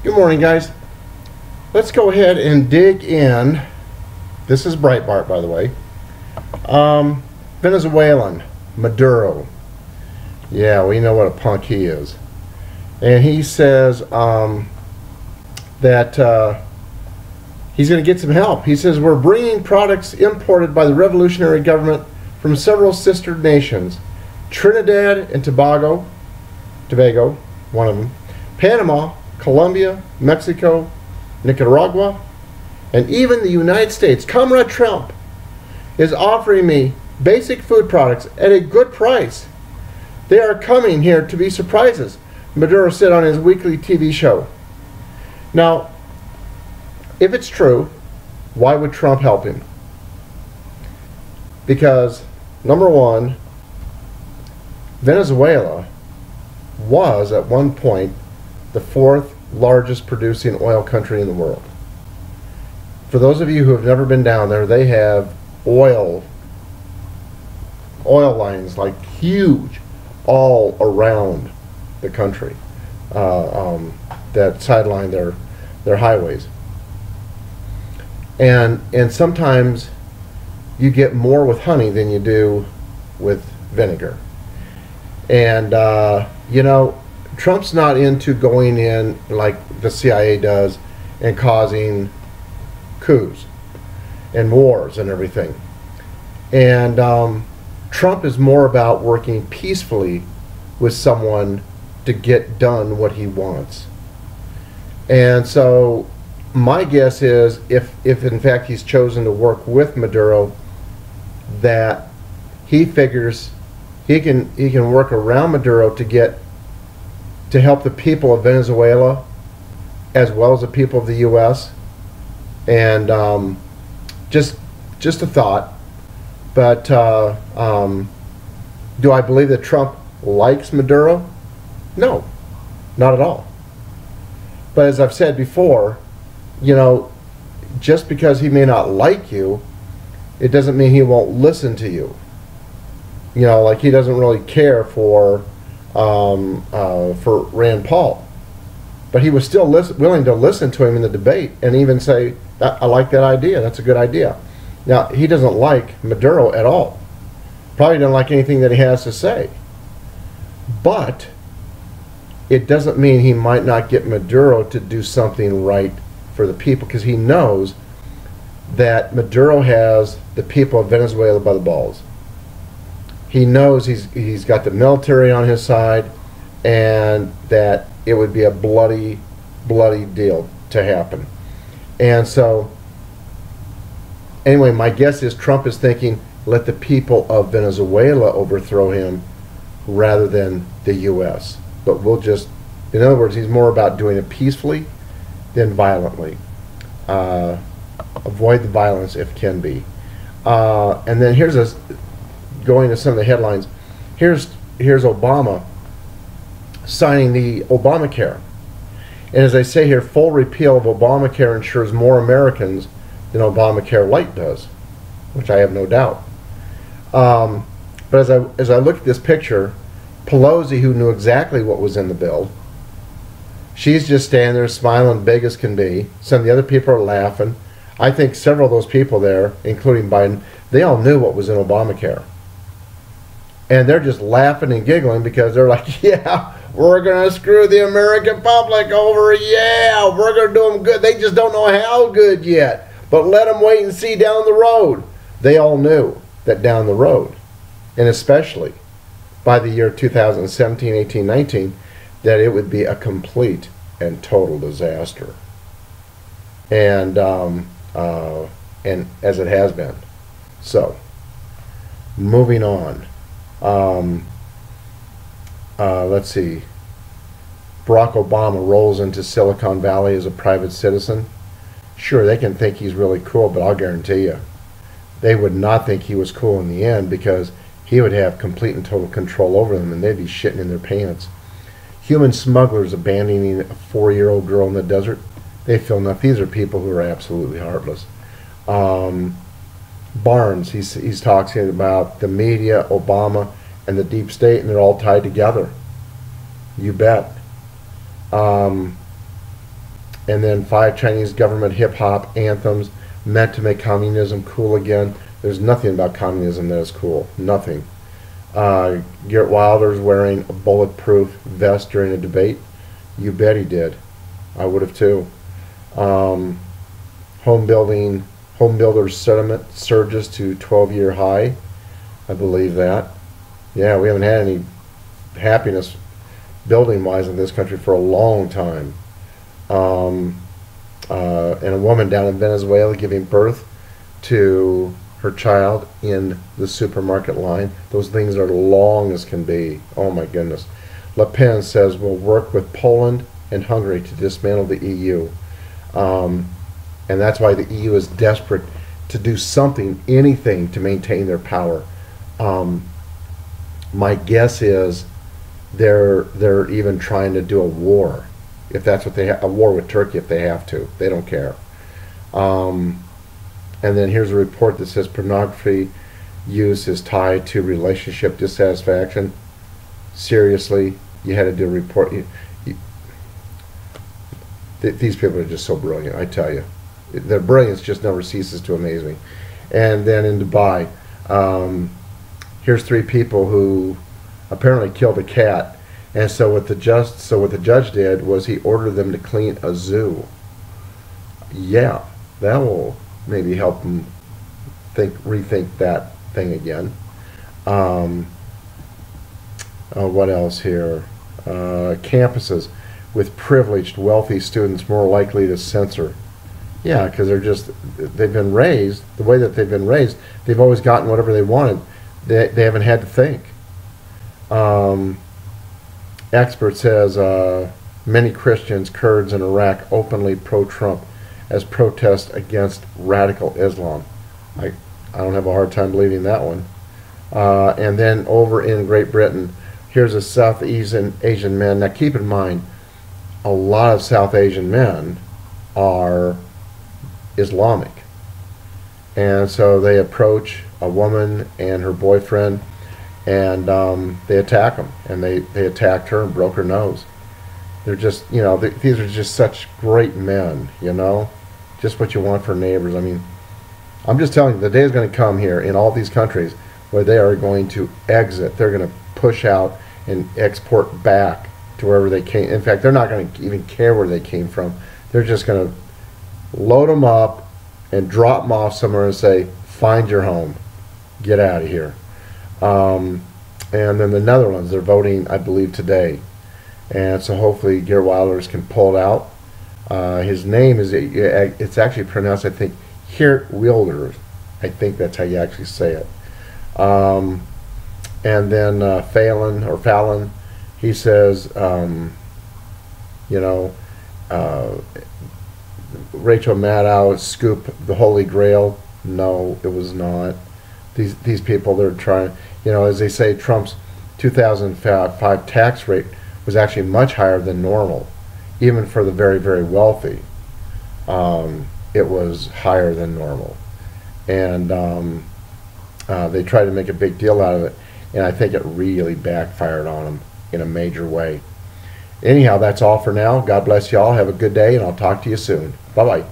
Good morning, guys. Let's go ahead and dig in. This is Breitbart, by the way. Venezuelan, Maduro. Yeah, we know what a punk he is. And he says that he's going to get some help. He says, we're bringing products imported by the revolutionary government from several sister nations. Trinidad and Tobago, one of them, Panama, Colombia, Mexico, Nicaragua, and even the United States. Comrade Trump is offering me basic food products at a good price. They are coming here to be surprises, Maduro said on his weekly TV show. Now, if it's true, why would Trump help him? Because, number one, Venezuela was at one point the fourth largest producing oil country in the world. For those of you who have never been down there, they have oil lines like huge all around the country that sideline their highways. And sometimes you get more with honey than you do with vinegar. And you know, Trump's not into going in like the CIA does and causing coups and wars and everything. And Trump is more about working peacefully with someone to get done what he wants. And so my guess is if in fact he's chosen to work with Maduro, that he figures he can work around Maduro to help the people of Venezuela as well as the people of the U.S. And just a thought. But do I believe that Trump likes Maduro? No, not at all. But as I've said before, you know, just because he may not like you, it doesn't mean he won't listen to you. You know, like he doesn't really care for Rand Paul, but he was still willing to listen to him in the debate and even say, I like that idea, that's a good idea. Now, he doesn't like Maduro at all. Probably doesn't like anything that he has to say. But it doesn't mean he might not get Maduro to do something right for the people, because he knows that Maduro has the people of Venezuela by the balls. He knows he's got the military on his side, and that it would be a bloody deal to happen. And so, anyway, my guess is Trump is thinking, let the people of Venezuela overthrow him rather than the U.S. But we'll just, in other words, he's more about doing it peacefully than violently. Avoid the violence if can be. And then going to some of the headlines. Here's Obama signing the Obamacare. And as I say here, full repeal of Obamacare ensures more Americans than Obamacare Light does, which I have no doubt. But as I look at this picture, Pelosi, who knew exactly what was in the bill, she's just standing there smiling big as can be. Some of the other people are laughing. I think several of those people there, including Biden, they all knew what was in Obamacare. And they're just laughing and giggling because they're like, yeah, we're going to screw the American public over. Yeah, we're going to do them good. They just don't know how good yet. But let them wait and see down the road. They all knew that down the road, and especially by the year 2017, 18, 19, that it would be a complete and total disaster. And as it has been. So, moving on. Let's see. Barack Obama rolls into Silicon Valley as a private citizen. Sure, they can think he's really cool, but I'll guarantee you, they would not think he was cool in the end, because he would have complete and total control over them, and they'd be shitting in their pants. Human smugglers abandoning a 4-year-old girl in the desert. They feel nothing. These are people who are absolutely heartless. Barnes, he's talking about the media, Obama, and the deep state, and they're all tied together. You bet. And then 5 Chinese government hip-hop anthems meant to make communism cool again. There's nothing about communism that is cool. Nothing. Garrett Wilder's wearing a bulletproof vest during a debate. You bet he did. I would have too. Home builders sentiment surges to 12-year high. I believe that. Yeah, we haven't had any happiness building-wise in this country for a long time. And a woman down in Venezuela giving birth to her child in the supermarket line. Those things are long as can be. Oh my goodness. Le Pen says we'll work with Poland and Hungary to dismantle the EU. And that's why the EU is desperate to do something, anything to maintain their power. My guess is they're even trying to do a war, if that's what they a war with Turkey if they have to. They don't care. And then here's a report that says pornography use is tied to relationship dissatisfaction. Seriously, you had to do a report. These people are just so brilliant, I tell you. Their brilliance just never ceases to amaze me. And then in Dubai, here's 3 people who apparently killed a cat. And so what the judge did was he ordered them to clean a zoo. Yeah, that will maybe help them rethink that thing again. What else here? Campuses with privileged, wealthy students more likely to censor. Yeah, because they've been raised the way that they've been raised. They've always gotten whatever they wanted. They haven't had to think. Expert says many Christians, Kurds in Iraq openly pro-Trump as protest against radical Islam. I don't have a hard time believing that one. And then over in Great Britain, here's a South Asian man. Now keep in mind, a lot of South Asian men are Islamic. And so they approach a woman and her boyfriend, and they attack them. And they attacked her and broke her nose. They're just, you know, these are just such great men, you know, just what you want for neighbors. I mean, I'm just telling you, the day is going to come here in all these countries where they are going to exit. They're going to push out and export back to wherever they came. In fact, they're not going to even care where they came from. They're just going to load them up and drop them off somewhere and say, find your home. Get out of here. And then the Netherlands, they're voting, I believe, today. And so hopefully Geert Wilders can pull it out. His name is, it's actually pronounced, I think, Geert Wilders. I think that's how you actually say it. And then Fallon, he says, you know, Rachel Maddow scooped the Holy Grail. No, it was not. These people, they're trying, you know, as they say, Trump's 2005 tax rate was actually much higher than normal, even for the very, very wealthy. It was higher than normal, and they tried to make a big deal out of it, and I think it really backfired on them in a major way. Anyhow, that's all for now. God bless y'all. Have a good day, and I'll talk to you soon. Bye-bye.